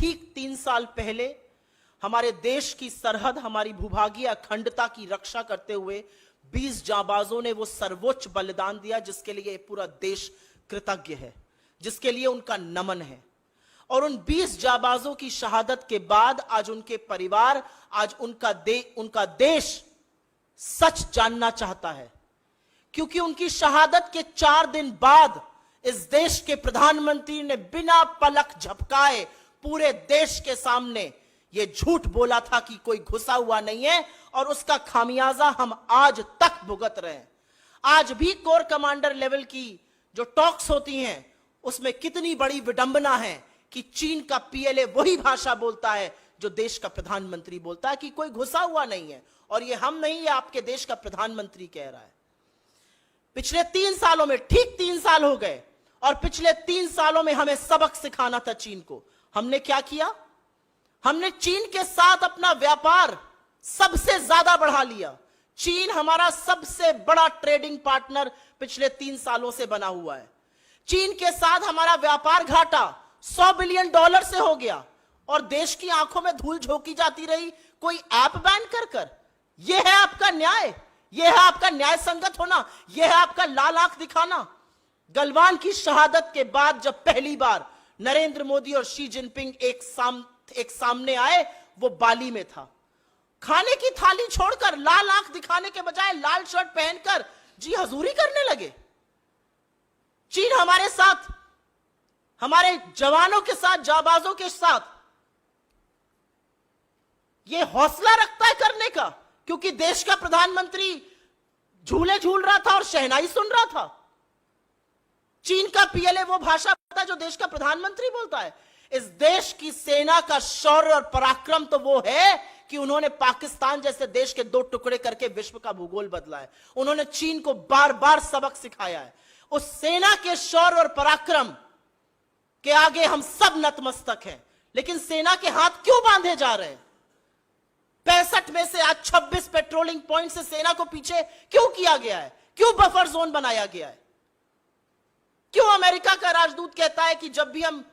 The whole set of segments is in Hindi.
ठीक 3 साल पहले हमारे देश की सरहद, हमारी भूभागीय अखंडता की रक्षा करते हुए 20 जांबाजों ने वो सर्वोच्च बलिदान दिया जिसके लिए पूरा देश कृतज्ञ है, जिसके लिए उनका नमन है। और उन 20 जांबाजों की शहादत के बाद आज उनके परिवार, आज उनका देश सच जानना चाहता है, क्योंकि उनकी शहादत के 4 दिन बाद इस देश के प्रधानमंत्री ने बिना पलक झपकाए पूरे देश के सामने यह झूठ बोला था कि कोई घुसा हुआ नहीं है, और उसका खामियाजा हम आज तक भुगत रहे हैं। आज भी कोर कमांडर लेवल की जो टॉक्स होती हैं उसमें कितनी बड़ी विडंबना है कि चीन का पीएलए वही भाषा बोलता है जो देश का प्रधानमंत्री बोलता है कि कोई घुसा हुआ नहीं है। और ये हम नहीं, ये आपके देश का प्रधानमंत्री कह रहा है। पिछले 3 सालों में, ठीक 3 साल हो गए, और पिछले 3 सालों में हमें सबक सिखाना था चीन को। हमने क्या किया? हमने चीन के साथ अपना व्यापार सबसे ज्यादा बढ़ा लिया। चीन हमारा सबसे बड़ा ट्रेडिंग पार्टनर पिछले 3 सालों से बना हुआ है। चीन के साथ हमारा व्यापार घाटा $100 बिलियन से हो गया, और देश की आंखों में धूल झोंकी जाती रही कोई ऐप बैन कर। यह है आपका न्याय? यह है आपका न्याय संगत होना? यह है आपका लाल आंख दिखाना? गलवान की शहादत के बाद जब पहली बार नरेंद्र मोदी और शी जिनपिंग एक सामने आए, वो बाली में था। खाने की थाली छोड़कर लाल आंख दिखाने के बजाय लाल शर्ट पहनकर जी हजूरी करने लगे। चीन हमारे साथ, हमारे जवानों के साथ, जाबाजों के साथ यह हौसला रखता है करने का, क्योंकि देश का प्रधानमंत्री झूले झूल रहा था और शहनाई सुन रहा था। चीन का पीएलए वो भाषा बोलता है जो देश का प्रधानमंत्री बोलता है। इस देश की सेना का शौर्य और पराक्रम तो वो है कि उन्होंने पाकिस्तान जैसे देश के 2 टुकड़े करके विश्व का भूगोल बदला है। उन्होंने चीन को बार बार सबक सिखाया है। उस सेना के शौर्य और पराक्रम के आगे हम सब नतमस्तक हैं। लेकिन सेना के हाथ क्यों बांधे जा रहे हैं? 65 में से आज 26 पेट्रोलिंग पॉइंट से सेना को पीछे क्यों किया गया है? क्यों बफर जोन बनाया गया है? क्यों अमेरिका का राजदूत कहता है कि जब भी हम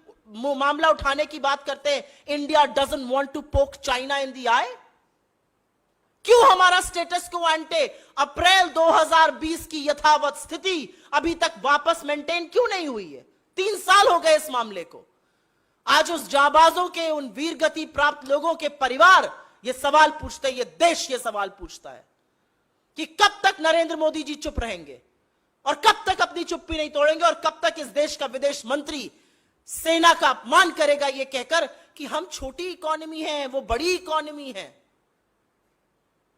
मामला उठाने की बात करते हैं, India doesn't want to poke China in the eye? क्यों हमारा स्टेटस को एंटे अप्रैल 2020 की यथावत स्थिति अभी तक वापस मेंटेन क्यों नहीं हुई है? 3 साल हो गए इस मामले को। आज उस जाबाजों के, उन वीरगति प्राप्त लोगों के परिवार ये सवाल पूछते हैं, ये देश ये सवाल पूछता है कि कब तक नरेंद्र मोदी जी चुप रहेंगे, और कब तक अपनी चुप्पी नहीं तोड़ेंगे, और कब तक इस देश का विदेश मंत्री सेना का अपमान करेगा ये कहकर कि हम छोटी इकोनॉमी है, वो बड़ी इकोनॉमी है।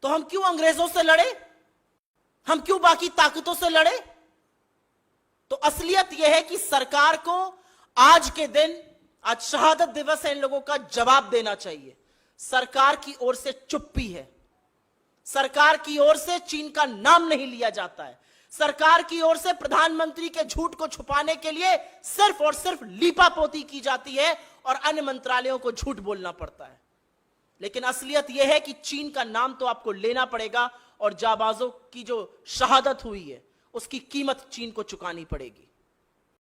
तो हम क्यों अंग्रेजों से लड़े? हम क्यों बाकी ताकतों से लड़े? तो असलियत यह है कि सरकार को आज के दिन, आज शहादत दिवस है, इन लोगों का जवाब देना चाहिए। सरकार की ओर से चुप्पी है। सरकार की ओर से चीन का नाम नहीं लिया जाता है। सरकार की ओर से प्रधानमंत्री के झूठ को छुपाने के लिए सिर्फ और सिर्फ लीपापोती की जाती है और अन्य मंत्रालयों को झूठ बोलना पड़ता है। लेकिन असलियत यह है कि चीन का नाम तो आपको लेना पड़ेगा, और जाबाजों की जो शहादत हुई है उसकी कीमत चीन को चुकानी पड़ेगी।